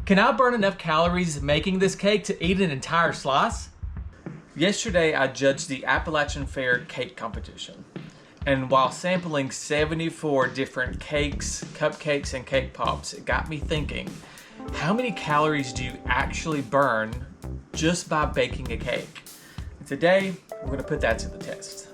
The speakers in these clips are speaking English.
Can I burn enough calories making this cake to eat an entire slice? Yesterday, I judged the Appalachian Fair cake competition. And while sampling 74 different cakes, cupcakes, and cake pops, it got me thinking, how many calories do you actually burn just by baking a cake? And today, we're gonna put that to the test.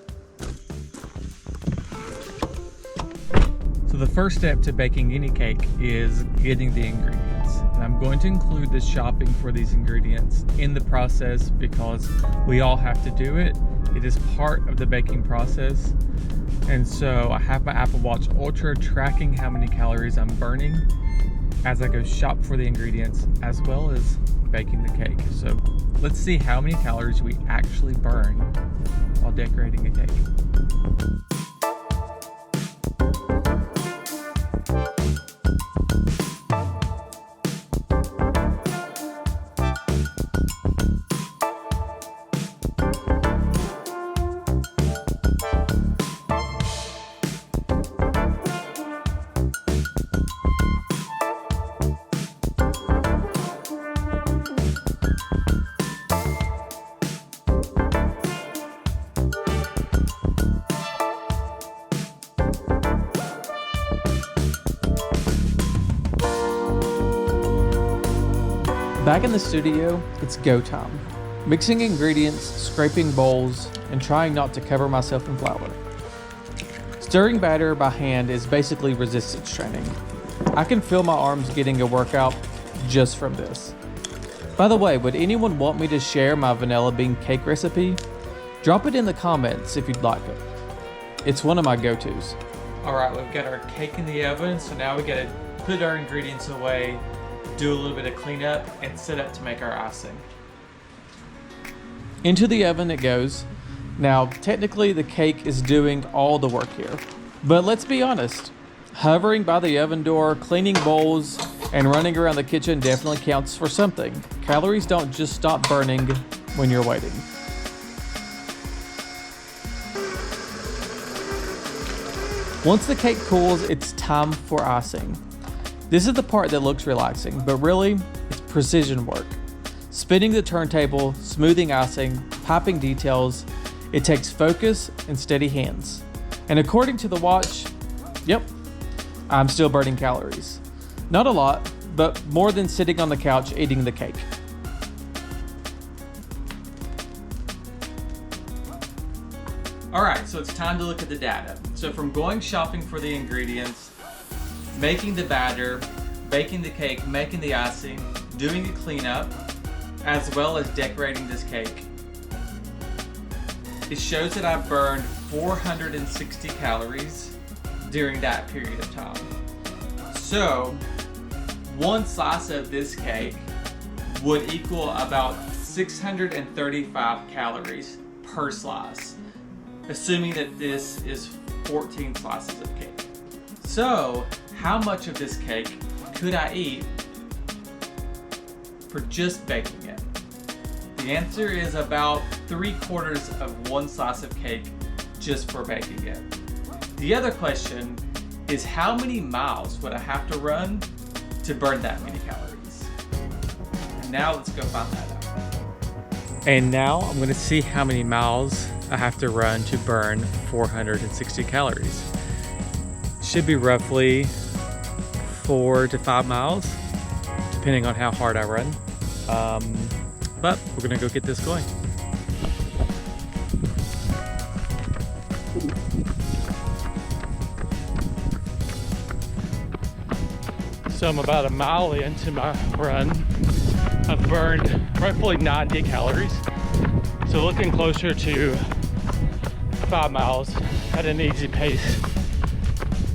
So the first step to baking any cake is getting the ingredients. And I'm going to include the shopping for these ingredients in the process because we all have to do it. It is part of the baking process. And so I have my Apple Watch Ultra tracking how many calories I'm burning as I go shop for the ingredients as well as baking the cake. So let's see how many calories we actually burn while decorating a cake. Back in the studio, it's go time. Mixing ingredients, scraping bowls, and trying not to cover myself in flour. Stirring batter by hand is basically resistance training. I can feel my arms getting a workout just from this. By the way, would anyone want me to share my vanilla bean cake recipe? Drop it in the comments if you'd like it. It's one of my go-tos. All right, we've got our cake in the oven, so now we gotta put our ingredients away, do a little bit of cleanup, and set up to make our icing. Into the oven it goes. Now, technically the cake is doing all the work here, but let's be honest. Hovering by the oven door, cleaning bowls, and running around the kitchen definitely counts for something. Calories don't just stop burning when you're waiting. Once the cake cools, it's time for icing. This is the part that looks relaxing, but really, it's precision work. Spinning the turntable, smoothing icing, piping details, it takes focus and steady hands. And according to the watch, yep, I'm still burning calories. Not a lot, but more than sitting on the couch eating the cake. All right, so it's time to look at the data. So from going shopping for the ingredients, making the batter, baking the cake, making the icing, doing the cleanup, as well as decorating this cake, it shows that I burned 460 calories during that period of time. So one slice of this cake would equal about 635 calories per slice, assuming that this is 14 slices of cake. So, how much of this cake could I eat for just baking it? The answer is about 3/4 of one slice of cake just for baking it. The other question is how many miles would I have to run to burn that many calories? And now let's go find that out. And now I'm gonna see how many miles I have to run to burn 460 calories. Should be roughly 4 to 5 miles, depending on how hard I run. But we're gonna go get this going. So I'm about a mile into my run. I've burned roughly 90 calories. So looking closer to 5 miles at an easy pace,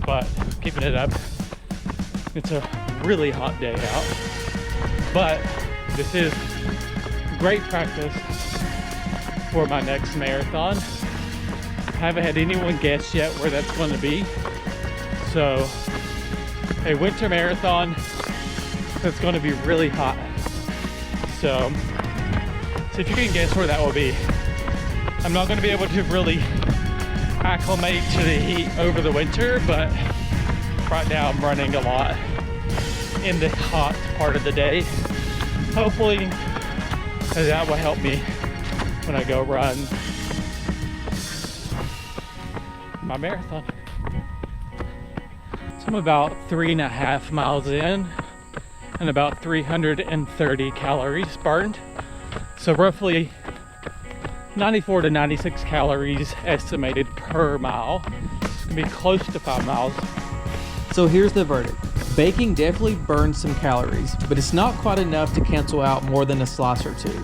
but keeping it up. It's a really hot day out, but this is great practice for my next marathon. Haven't had anyone guess yet where that's going to be. So a winter marathon that's going to be really hot. So if you can guess where that will be. I'm not going to be able to really acclimate to the heat over the winter, but right now I'm running a lot. in the hot part of the day. Hopefully that will help me when I go run my marathon. So I'm about 3.5 miles in and about 330 calories burned. So roughly 94 to 96 calories estimated per mile. It's gonna be close to 5 miles. So here's the verdict. Baking definitely burns some calories, but it's not quite enough to cancel out more than a slice or two.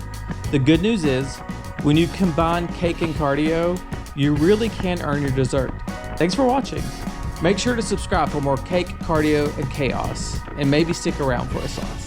The good news is, when you combine cake and cardio, you really can earn your dessert. Thanks for watching. Make sure to subscribe for more cake, cardio, and chaos, and maybe stick around for a slice.